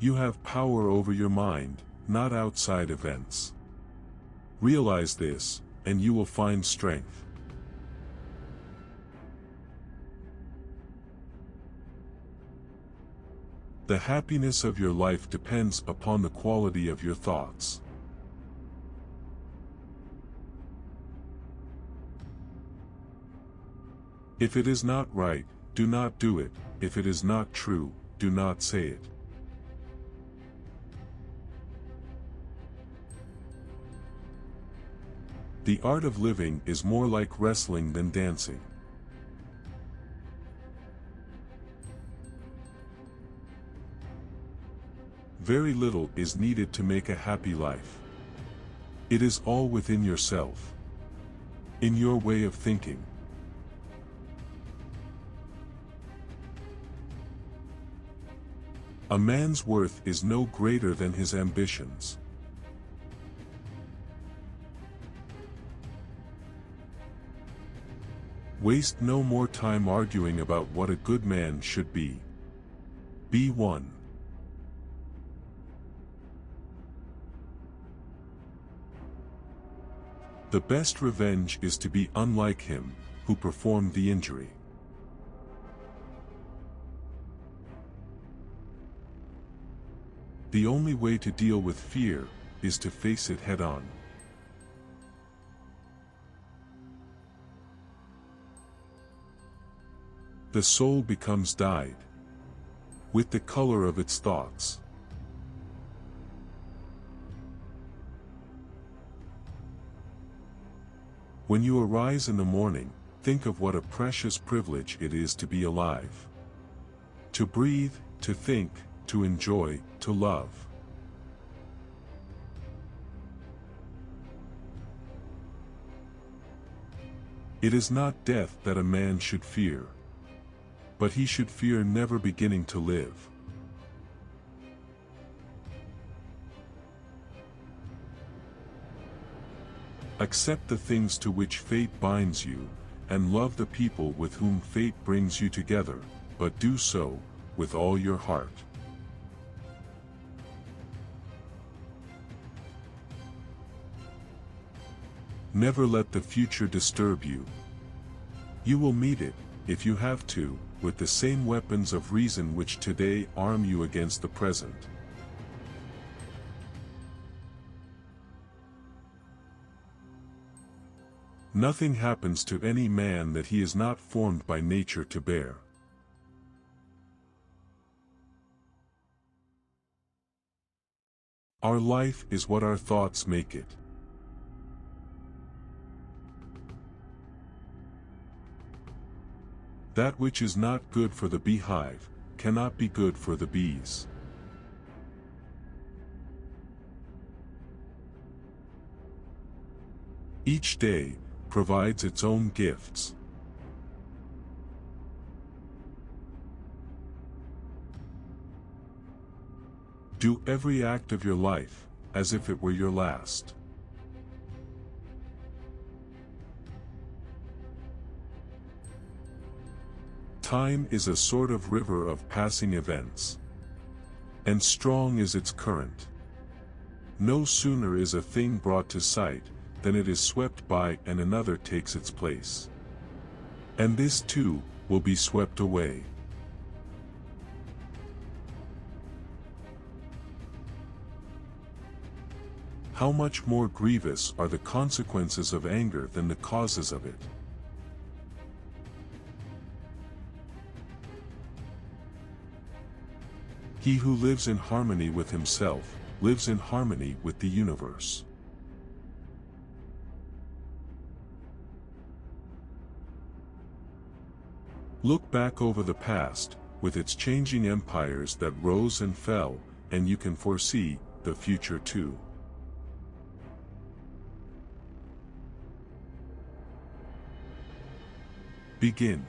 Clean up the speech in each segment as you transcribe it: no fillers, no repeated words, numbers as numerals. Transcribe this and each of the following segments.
You have power over your mind, not outside events. Realize this, and you will find strength. The happiness of your life depends upon the quality of your thoughts. If it is not right, do not do it. If it is not true, do not say it. The art of living is more like wrestling than dancing. Very little is needed to make a happy life. It is all within yourself, in your way of thinking. A man's worth is no greater than his ambitions. Waste no more time arguing about what a good man should be. Be one. The best revenge is to be unlike him who performed the injury. The only way to deal with fear is to face it head-on. The soul becomes dyed with the color of its thoughts. When you arise in the morning, think of what a precious privilege it is to be alive. To breathe, to think, to enjoy, to love. It is not death that a man should fear, but he should fear never beginning to live. Accept the things to which fate binds you, and love the people with whom fate brings you together, but do so with all your heart. Never let the future disturb you. You will meet it, if you have to, with the same weapons of reason which today arm you against the present. Nothing happens to any man that he is not formed by nature to bear. Our life is what our thoughts make it. That which is not good for the beehive cannot be good for the bees. Each day provides its own gifts. Do every act of your life as if it were your last. Time is a sort of river of passing events, and strong is its current. No sooner is a thing brought to sight than it is swept by and another takes its place. And this too will be swept away. How much more grievous are the consequences of anger than the causes of it? He who lives in harmony with himself, lives in harmony with the universe. Look back over the past, with its changing empires that rose and fell, and you can foresee the future too. Begin.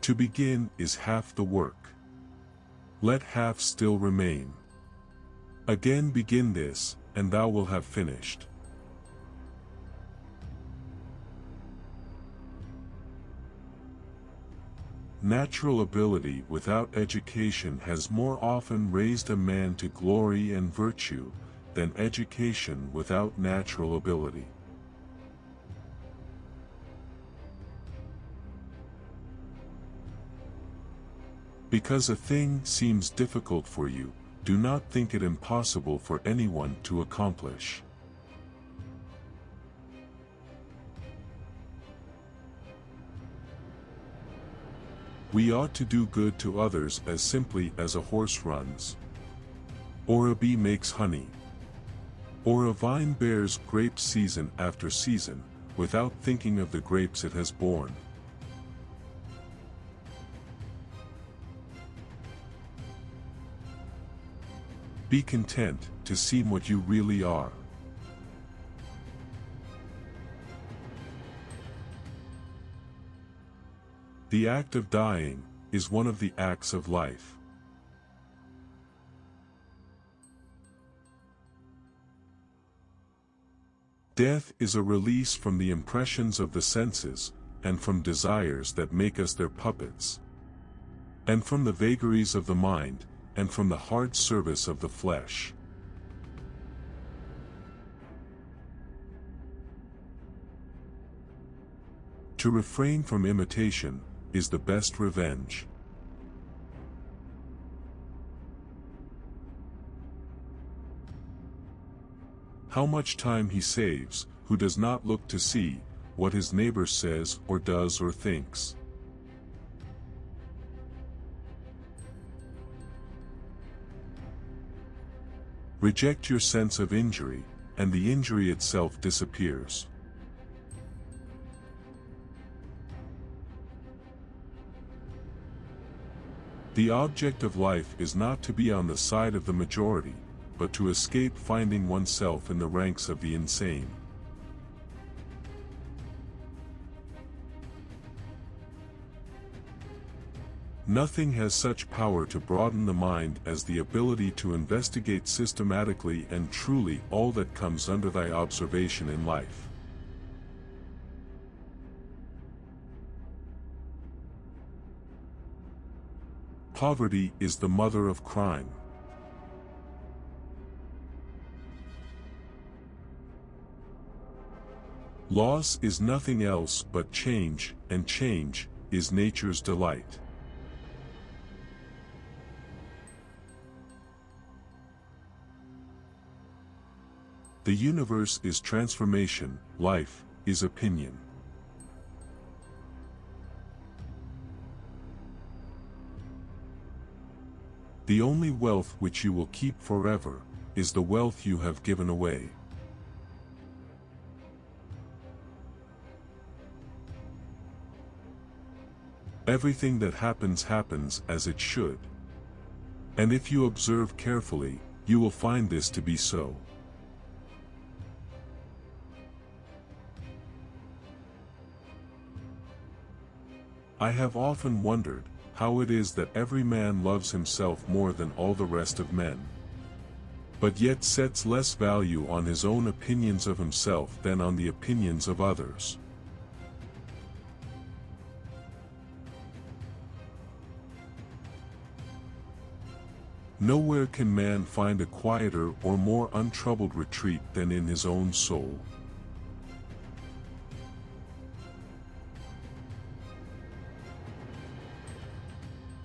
To begin is half the work. Let half still remain. Again begin this, and thou wilt have finished. Natural ability without education has more often raised a man to glory and virtue, than education without natural ability. Because a thing seems difficult for you, do not think it impossible for anyone to accomplish. We ought to do good to others as simply as a horse runs, or a bee makes honey, or a vine bears grapes season after season, without thinking of the grapes it has borne. Be content to seem what you really are. The act of dying is one of the acts of life. Death is a release from the impressions of the senses, and from desires that make us their puppets, and from the vagaries of the mind, and from the hard service of the flesh. To refrain from imitation is the best revenge. How much time he saves, who does not look to see what his neighbor says or does or thinks. Reject your sense of injury, and the injury itself disappears. The object of life is not to be on the side of the majority, but to escape finding oneself in the ranks of the insane. Nothing has such power to broaden the mind as the ability to investigate systematically and truly all that comes under thy observation in life. Poverty is the mother of crime. Loss is nothing else but change, and change is nature's delight. The universe is transformation, life is opinion. The only wealth which you will keep forever is the wealth you have given away. Everything that happens happens as it should. And if you observe carefully, you will find this to be so. I have often wondered how it is that every man loves himself more than all the rest of men, but yet sets less value on his own opinions of himself than on the opinions of others. Nowhere can man find a quieter or more untroubled retreat than in his own soul.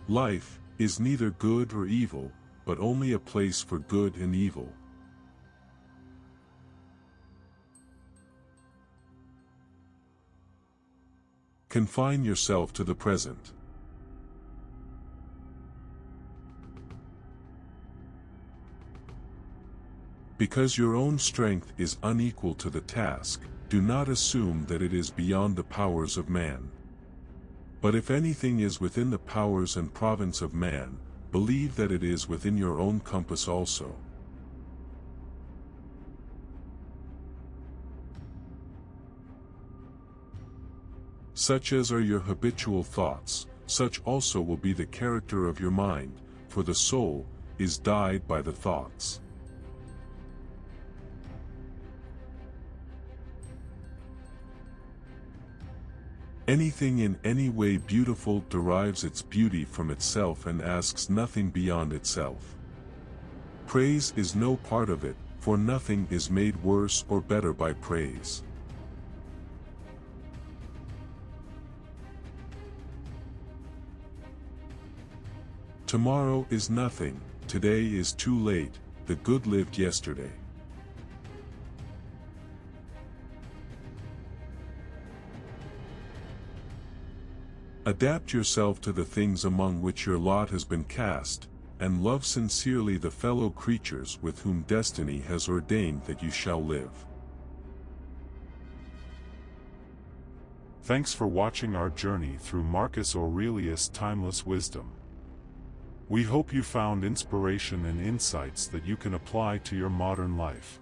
Life is neither good or evil, but only a place for good and evil. Confine yourself to the present. Because your own strength is unequal to the task, do not assume that it is beyond the powers of man. But if anything is within the powers and province of man, believe that it is within your own compass also. Such as are your habitual thoughts, such also will be the character of your mind, for the soul is dyed by the thoughts. Anything in any way beautiful derives its beauty from itself and asks nothing beyond itself. Praise is no part of it, for nothing is made worse or better by praise. Tomorrow is nothing, today is too late, the good lived yesterday. Adapt yourself to the things among which your lot has been cast, and love sincerely the fellow creatures with whom destiny has ordained that you shall live. Thanks for watching our journey through Marcus Aurelius' timeless wisdom. We hope you found inspiration and insights that you can apply to your modern life.